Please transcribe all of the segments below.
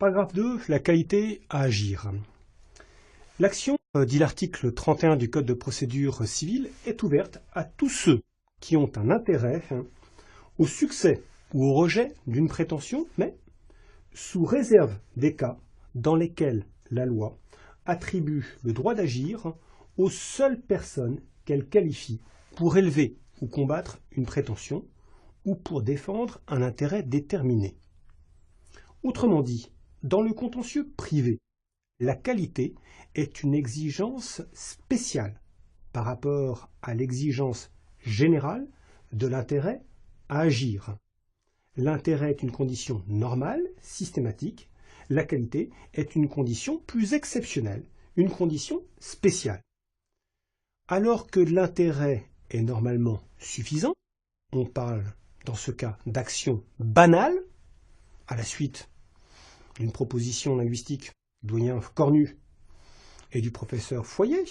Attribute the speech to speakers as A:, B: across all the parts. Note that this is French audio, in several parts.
A: Paragraphe 2, la qualité à agir. L'action, dit l'article 31 du Code de procédure civile, est ouverte à tous ceux qui ont un intérêt au succès ou au rejet d'une prétention, mais sous réserve des cas dans lesquels la loi attribue le droit d'agir aux seules personnes qu'elle qualifie pour élever ou combattre une prétention ou pour défendre un intérêt déterminé. Autrement dit, dans le contentieux privé, la qualité est une exigence spéciale par rapport à l'exigence générale de l'intérêt à agir. L'intérêt est une condition normale, systématique. La qualité est une condition plus exceptionnelle, une condition spéciale. Alors que l'intérêt est normalement suffisant, on parle dans ce cas d'action banale, à la suite d'une proposition linguistique du doyen Cornu et du professeur Foyer,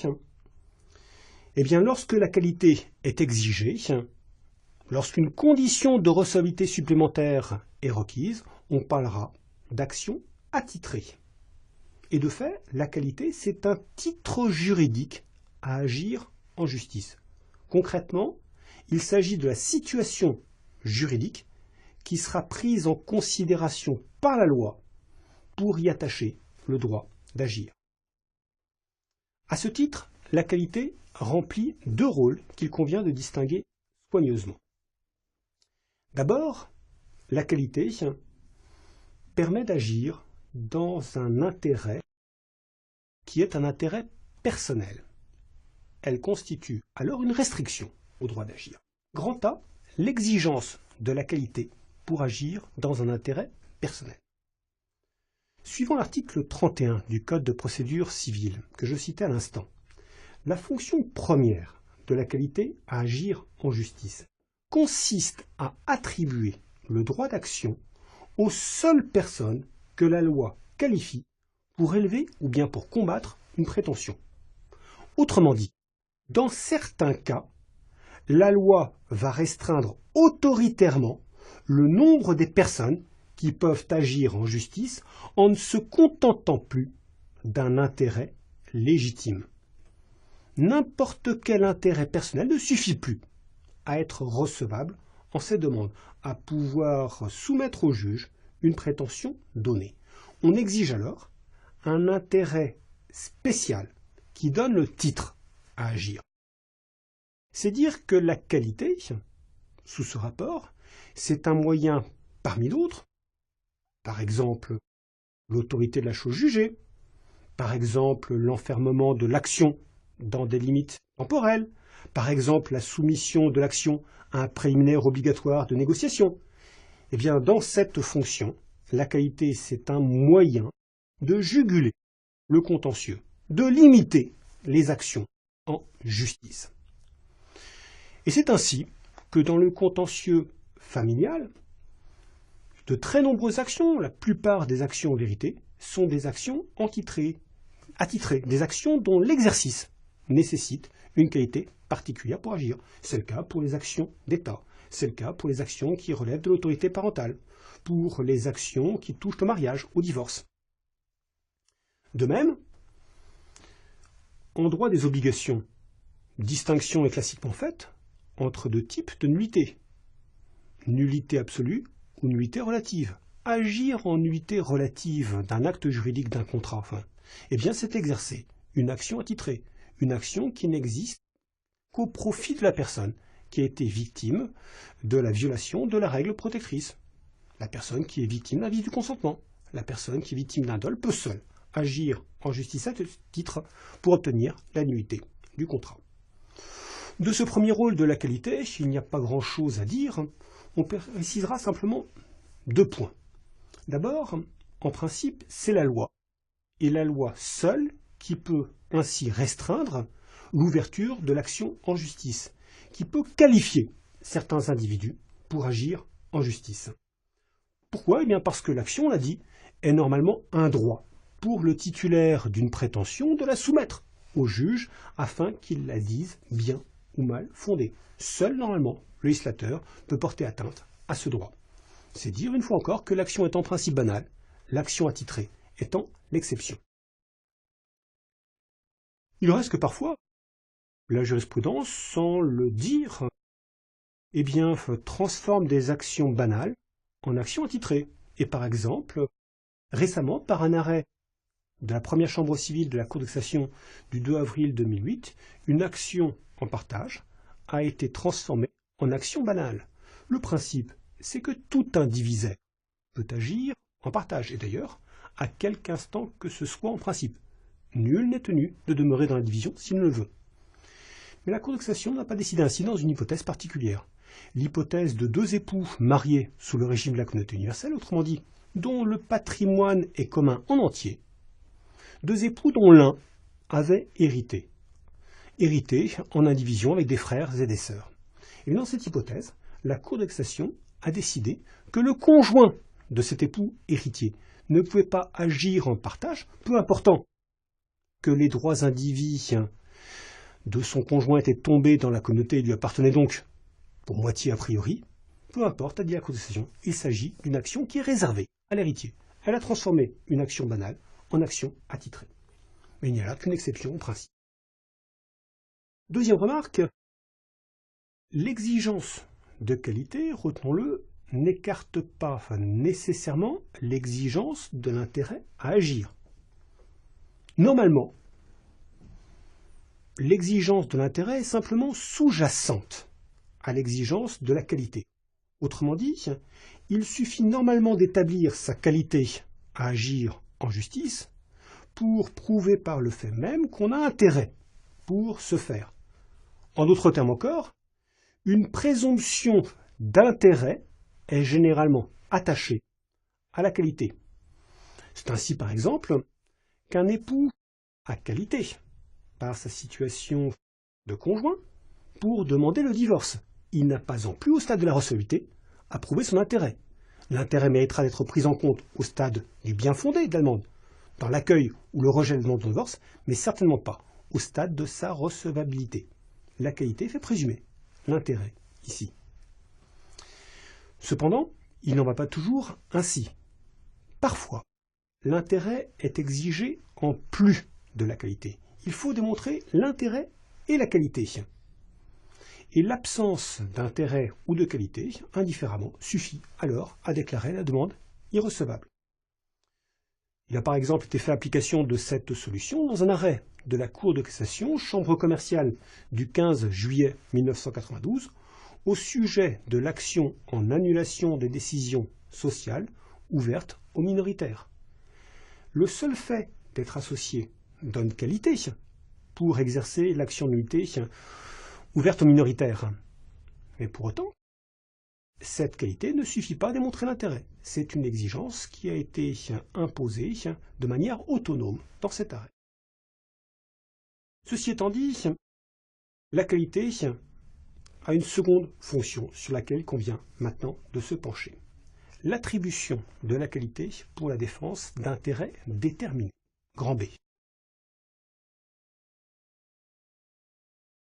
A: eh bien lorsque la qualité est exigée, lorsqu'une condition de recevabilité supplémentaire est requise, on parlera d'action attitrée. Et de fait, la qualité, c'est un titre juridique à agir en justice. Concrètement, il s'agit de la situation juridique qui sera prise en considération par la loi pour y attacher le droit d'agir. À ce titre, la qualité remplit deux rôles qu'il convient de distinguer soigneusement. D'abord, la qualité permet d'agir dans un intérêt qui est un intérêt personnel. Elle constitue alors une restriction au droit d'agir. Grand A, l'exigence de la qualité pour agir dans un intérêt personnel. Suivant l'article 31 du Code de procédure civile que je citais à l'instant, la fonction première de la qualité à agir en justice consiste à attribuer le droit d'action aux seules personnes que la loi qualifie pour élever ou bien pour combattre une prétention. Autrement dit, dans certains cas, la loi va restreindre autoritairement le nombre des personnes qui peuvent agir en justice en ne se contentant plus d'un intérêt légitime. N'importe quel intérêt personnel ne suffit plus à être recevable en ces demandes, à pouvoir soumettre au juge une prétention donnée. On exige alors un intérêt spécial qui donne le titre à agir. C'est dire que la qualité, sous ce rapport, c'est un moyen parmi d'autres, par exemple l'autorité de la chose jugée, par exemple l'enfermement de l'action dans des limites temporelles, par exemple la soumission de l'action à un préliminaire obligatoire de négociation. Eh bien, dans cette fonction, la qualité, c'est un moyen de juguler le contentieux, de limiter les actions en justice. Et c'est ainsi que dans le contentieux familial, de très nombreuses actions, la plupart des actions en vérité, sont des actions attitrées, des actions dont l'exercice nécessite une qualité particulière pour agir. C'est le cas pour les actions d'État, c'est le cas pour les actions qui relèvent de l'autorité parentale, pour les actions qui touchent au mariage, au divorce. De même, en droit des obligations, distinction est classiquement faite entre deux types de nullité. Nullité absolue ou nullité relative. Agir en nullité relative d'un acte juridique d'un contrat, eh bien c'est exercer une action attitrée, une action qui n'existe qu'au profit de la personne qui a été victime de la violation de la règle protectrice. La personne qui est victime d'un vice du consentement, la personne qui est victime d'un dol peut seule agir en justice à ce titre pour obtenir la nullité du contrat. De ce premier rôle de la qualité, il n'y a pas grand-chose à dire. On précisera simplement deux points. D'abord, en principe, c'est la loi, et la loi seule qui peut ainsi restreindre l'ouverture de l'action en justice, qui peut qualifier certains individus pour agir en justice. Pourquoi ? Eh bien parce que l'action, on l'a dit, est normalement un droit pour le titulaire d'une prétention de la soumettre au juge afin qu'il la dise bien ou mal fondée. Seul, normalement, le législateur peut porter atteinte à ce droit. C'est dire, une fois encore, que l'action est en principe banale, l'action attitrée étant l'exception. Il reste que parfois, la jurisprudence, sans le dire, transforme des actions banales en actions attitrées. Et par exemple, récemment, par un arrêt de la première chambre civile de la Cour de cassation du 2 avril 2008, une action en partage a été transformée en action banale. Le principe, c'est que tout indivisaire peut agir en partage, et d'ailleurs, à quelque instant que ce soit en principe. Nul n'est tenu de demeurer dans la division s'il ne le veut. Mais la Cour de cassation n'a pas décidé ainsi dans une hypothèse particulière. L'hypothèse de deux époux mariés sous le régime de la communauté universelle, autrement dit, dont le patrimoine est commun en entier, deux époux dont l'un avait hérité en indivision avec des frères et des sœurs. Et dans cette hypothèse, la Cour de cassation a décidé que le conjoint de cet époux héritier ne pouvait pas agir en partage, peu important que les droits indivis de son conjoint étaient tombés dans la communauté et lui appartenaient donc pour moitié a priori, peu importe, a dit la Cour de cassation, il s'agit d'une action qui est réservée à l'héritier. Elle a transformé une action banale en action attitrée. Mais il n'y a là qu'une exception au principe. Deuxième remarque, l'exigence de qualité, retenons-le, n'écarte pas nécessairement l'exigence de l'intérêt à agir. Normalement, l'exigence de l'intérêt est simplement sous-jacente à l'exigence de la qualité. Autrement dit, il suffit normalement d'établir sa qualité à agir en justice pour prouver par le fait même qu'on a intérêt pour ce faire. En d'autres termes encore, une présomption d'intérêt est généralement attachée à la qualité. C'est ainsi par exemple qu'un époux a qualité par sa situation de conjoint pour demander le divorce. Il n'a pas en plus au stade de la recevabilité à prouver son intérêt. L'intérêt méritera d'être pris en compte au stade du bien fondé de la demande, dans l'accueil ou le rejet de la demande de divorce, mais certainement pas au stade de sa recevabilité. La qualité fait présumer l'intérêt ici. Cependant, il n'en va pas toujours ainsi. Parfois, l'intérêt est exigé en plus de la qualité. Il faut démontrer l'intérêt et la qualité. Et l'absence d'intérêt ou de qualité, indifféremment, suffit alors à déclarer la demande irrecevable. Il a par exemple été fait application de cette solution dans un arrêt de la Cour de cassation, chambre commerciale du 15 juillet 1992, au sujet de l'action en annulation des décisions sociales ouvertes aux minoritaires. Le seul fait d'être associé donne qualité pour exercer l'action de nullité ouverte aux minoritaires. Mais pour autant, cette qualité ne suffit pas à démontrer l'intérêt. C'est une exigence qui a été imposée de manière autonome dans cet arrêt. Ceci étant dit, la qualité a une seconde fonction sur laquelle il convient maintenant de se pencher. L'attribution de la qualité pour la défense d'intérêts déterminés. Grand B.